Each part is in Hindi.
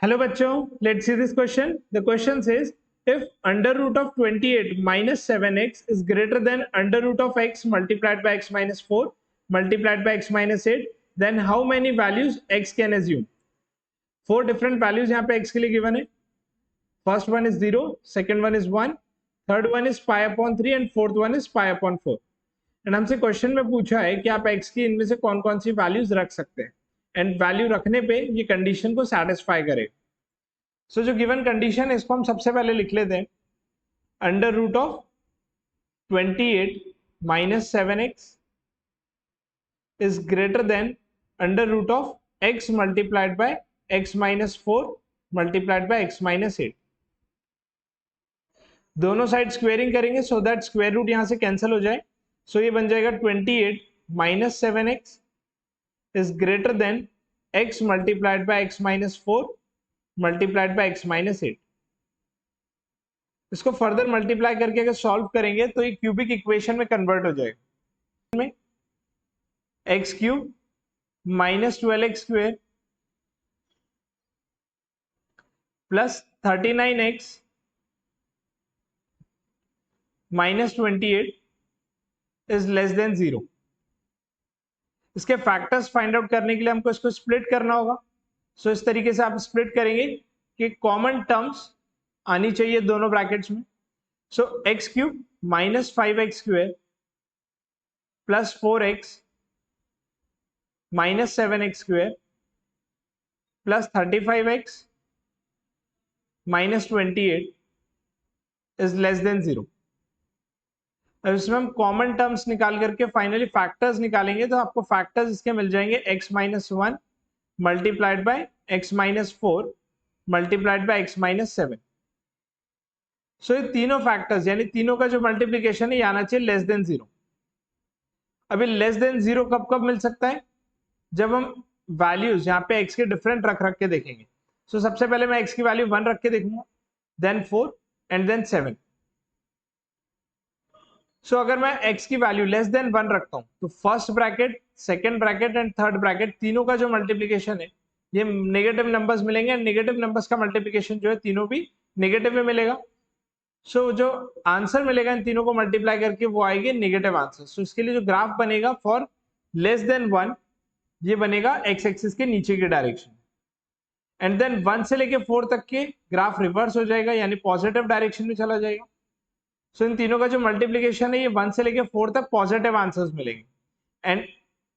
हेलो बच्चों, let's see this question. The question says if under root of 28 minus 7x is greater than under root of x multiplied by x minus 4 multiplied by x minus 8, then how many values x can assume? Four different values यहाँ पे x के लिए गिवन है. First one is 0, second one is 1, third one is pi upon 3 and fourth one is pi upon 4. And हमसे क्वेश्चन में पूछा है कि आप x की इनमें से कौन कौन सी वैल्यूज रख सकते हैं एंड वैल्यू रखने पे ये कंडीशन को सेटिस्फाई करे. सो जो गिवन कंडीशन है इसको हम सबसे पहले लिख लेते हैं. Under root of 28 minus 7x is greater than under root of x multiplied by x minus 4 multiplied by x minus 8. दोनों साइड स्क्वेयरिंग करेंगे सो दैट स्क्वायर रूट यहां से कैंसिल हो जाए. सो ये बन जाएगा 28 minus 7x is greater then x multiplied by x minus 4 multiplied by x minus 8. इसको फर्दर मल्टीप्लाई करके अगर सॉल्व करेंगे तो ये क्यूबिक इक्वेशन में कन्वर्ट हो जाएगा. में x cube minus 12x square plus 39x minus 28 is less than 0. इसके फैक्टर्स फाइंड आउट करने के लिए हमको इसको स्प्लिट करना होगा. सो इस तरीके से आप स्प्लिट करेंगे कि कॉमन टर्म्स आनी चाहिए दोनों ब्रैकेट्स में. So X cube minus 5x square plus 4x minus 7x square plus 35x minus 28 is less than 0. अब इसमें हम कॉमन टर्म्स निकाल करके फाइनली फैक्टर्स निकालेंगे तो आपको फैक्टर्स इसके मिल जाएंगे x minus 1 multiplied by x minus 4 multiplied by x minus 7. सो ये तीनों फैक्टर्स यानी तीनों का जो मल्टीप्लीकेशन है ये आना चाहिए लेस देन 0. अभी लेस देन 0 कब कब मिल सकता है? जब हम वैल्यूज यहाँ पे x के डिफरेंट रख रख के देखेंगे. सो सबसे पहले मैं x की वैल्यू 1 रख के देखूंगा, देन 4 एंड देन 7. सो अगर मैं x की वैल्यू लेस देन 1 रखता हूं तो first bracket, second bracket and third bracket तीनों का जो मल्टीप्लीकेशन है ये नेगेटिव नंबर्स मिलेंगे. नेगेटिव नंबर्स का मल्टीप्लीकेशन जो है तीनों भी नेगेटिव में मिलेगा. सो जो आंसर मिलेगा इन तीनों को मल्टीप्लाई करके वो आएगी नेगेटिव आंसर. सो इसके लिए जो ग्राफ बनेगा फॉर लेस देन 1 ये बनेगा एक्स एक्सिस के नीचे की डायरेक्शन एंड देन 1 से लेके 4 तक के ग्राफ रिवर्स हो जाएगा यानी पॉजिटिव डायरेक्शन में चला जाएगा. सो इन तीनों का जो मल्टीप्लीकेशन है ये 1 से लेके 4 तक पॉजिटिव आंसर्स मिलेंगे एंड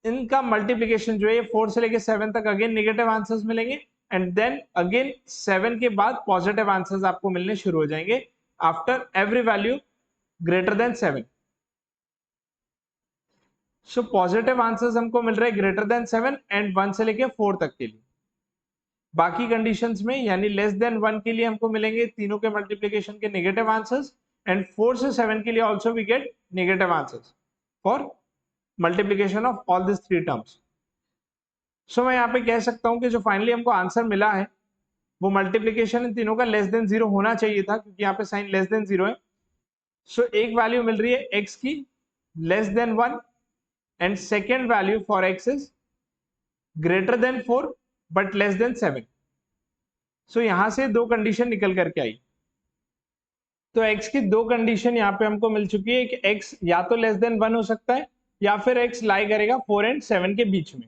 इनका मल्टीप्लीकेशन जो है ये 4 से लेके 7 तक अगेन नेगेटिव आंसर्स मिलेंगे एंड देन अगेन 7 के बाद पॉजिटिव आंसर्स आपको मिलने शुरू हो जाएंगे after every value greater than 7. So positive answers हमको मिल रहे हैं ग्रेटर देन 7 एंड 1 से लेके 4 तक के लिए. बाकी कंडीशंस में यानी लेस देन 1 के लिए हमको मिलेंगे तीनों के मल्टीप्लीकेशन के नेगेटिव आंसर्स एंड 4 से 7 के लिए also we get negative answers for multiplication of all this three terms. So मैं यहाँ पे कह सकता हूँ कि जो फाइनली हमको आंसर मिला है वो मल्टीप्लीकेशन इन तीनों का लेस देन 0 होना चाहिए था क्योंकि यहाँ पे साइन लेस देन 0 है. सो एक वैल्यू मिल रही है x की less than 1 and second value for x is greater then 4 but less then 7. सो यहां से दो कंडीशन निकल करके आई. तो x की दो कंडीशन यहाँ पे हमको मिल चुकी है कि x या तो लेस देन 1 हो सकता है या फिर x लाई करेगा 4 एंड 7 के बीच में.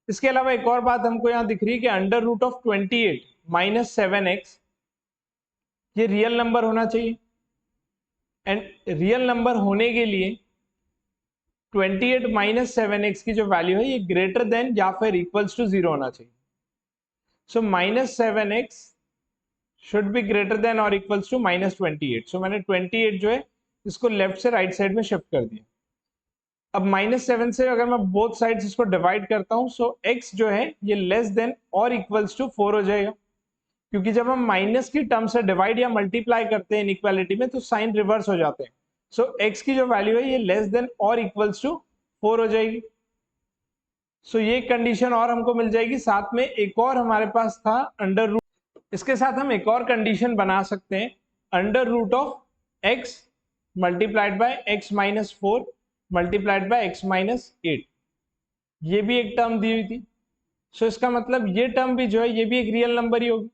इसके अलावा एक और बात हमको यहाँ दिख रही है कि under root of 28 minus 7x ये रियल नंबर होना चाहिए एंड रियल नंबर होने के लिए 28 माइनस 7x की जो वैल्यू है ये ग्रेटर देन या फिर इक्वल्स टू 0 होना चाहिए. So minus 7x should be greater than और इक्वल्स टू माइनस 28. सो मैंने 28 जो है इसको लेफ्ट से राइट साइड में शिफ्ट कर दिया. अब माइनस 7 से अगर मैं बोथ साइड्स इसको डिवाइड करता हूं सो x जो है ये लेस देन और इक्वल्स टू 4 हो जाएगा क्योंकि जब हम माइनस की टर्म से डिवाइड या मल्टीप्लाई करते हैं इनइक्वालिटी में तो साइन रिवर्स हो जाते हैं. सो x की जो वैल्यू है ये लेस देन और इक्वल्स टू 4 हो जाएगी. सो ये कंडीशन और हमको मिल जाएगी. साथ में एक और हमारे पास था अंडर रूट. इसके साथ हम एक और कंडीशन बना सकते हैं under root of x multiplied by x minus 4 multiplied by x minus 8. ये भी एक टर्म दी हुई थी. सो इसका मतलब ये टर्म भी जो है ये भी एक रियल नंबर ही होगी.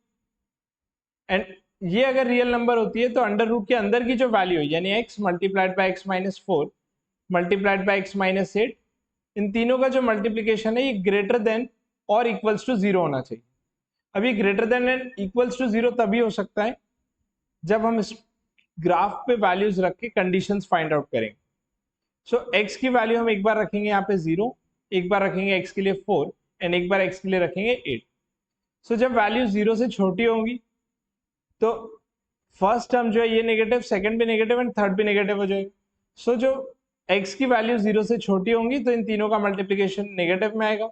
एंड ये अगर रियल नंबर होती है तो अंडर रूट के अंदर की जो वैल्यू है यानी x multiplied by x minus 4 multiplied by x minus 8, इन तीनों का जो मल्टीप्लीकेशन है ये ग्रेटर देन और इक्वल्स टू 0 होना चाहिए। अब ये greater than and equals to 0 तभी हो सकता है जब हम इस ग्राफ पे वैल्यूज रख के कंडीशंस फाइंड आउट करेंगे। सो x की वैल्यू हम एक बार रखेंगे यहाँ पे 0, एक बार रखेंगे x के लिए 4 एंड एक बार x के लिए रखेंगे 8। सो जब वैल्यू 0 से छोटी होंगी तो फर्स्ट टर्म जो है ये नेगेटिव, सेकंड भी नेगेटिव एंड थर्ड भी नेगेटिव हो जाएगा। सो जो x की वैल्यू 0 से छोटी होंगी तो इन तीनों का मल्टीप्लिकेशन नेगेटिव में आएगा।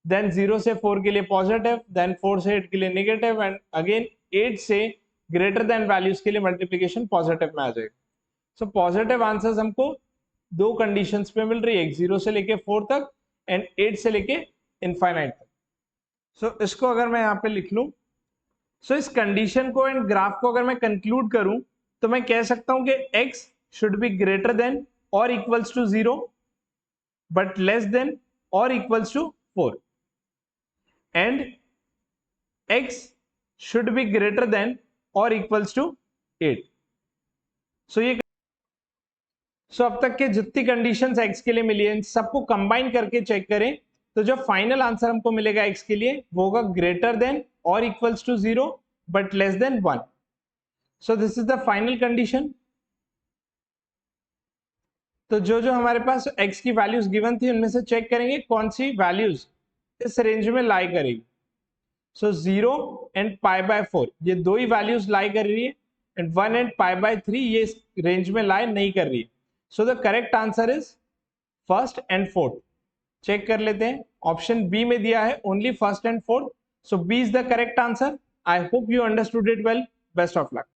देन 0 से 4 के लिए पॉजिटिव, देन 4 से 8 के लिए नेगेटिव एंड अगेन 8 से ग्रेटर देन वैल्यूज के लिए मल्टीप्लिकेशन पॉजिटिव में आ जाएगा। सो पॉजिटिव आंसर्स हमको दो कंडीशंस पे मिल रही है, 0 से लेके 4 तक एंड 8 से लेके इनफाइनाइट तक। सो इसको अगर मैं यहाँ पे लिख लूं, सो इस कंडीशन को एंड ग्राफ को अगर मैं कंक्लूड करूं तो मैं कह सकता हूं कि x should be greater than और equals to 0 but less than और equals to 4 and x should be greater than और इक्वल्स टू 8। सो अब तक के जितनी कंडीशंस x के लिए मिली है सबको कंबाइन करके चेक करें तो जो फाइनल आंसर हमको मिलेगा x के लिए वो होगा ग्रेटर देन और equals to 0 but less than 1। So this is the final condition. तो जो जो हमारे पास x की वैल्यूज गिवन थी उनमें से चेक करेंगे कौन सी वैल्यूज इस रेंज में लाई करेगी। सो 0 एंड पाई बाय 4 ये दो ही वैल्यूज लाई कर रही है एंड 1 एंड पाई बाय 3 ये इस रेंज में लाई नहीं कर रही है। So the correct answer is first and fourth. Check कर लेते हैं, ऑप्शन बी में दिया है only first and fourth, so B is the correct answer. I hope you understood it well. Best of luck.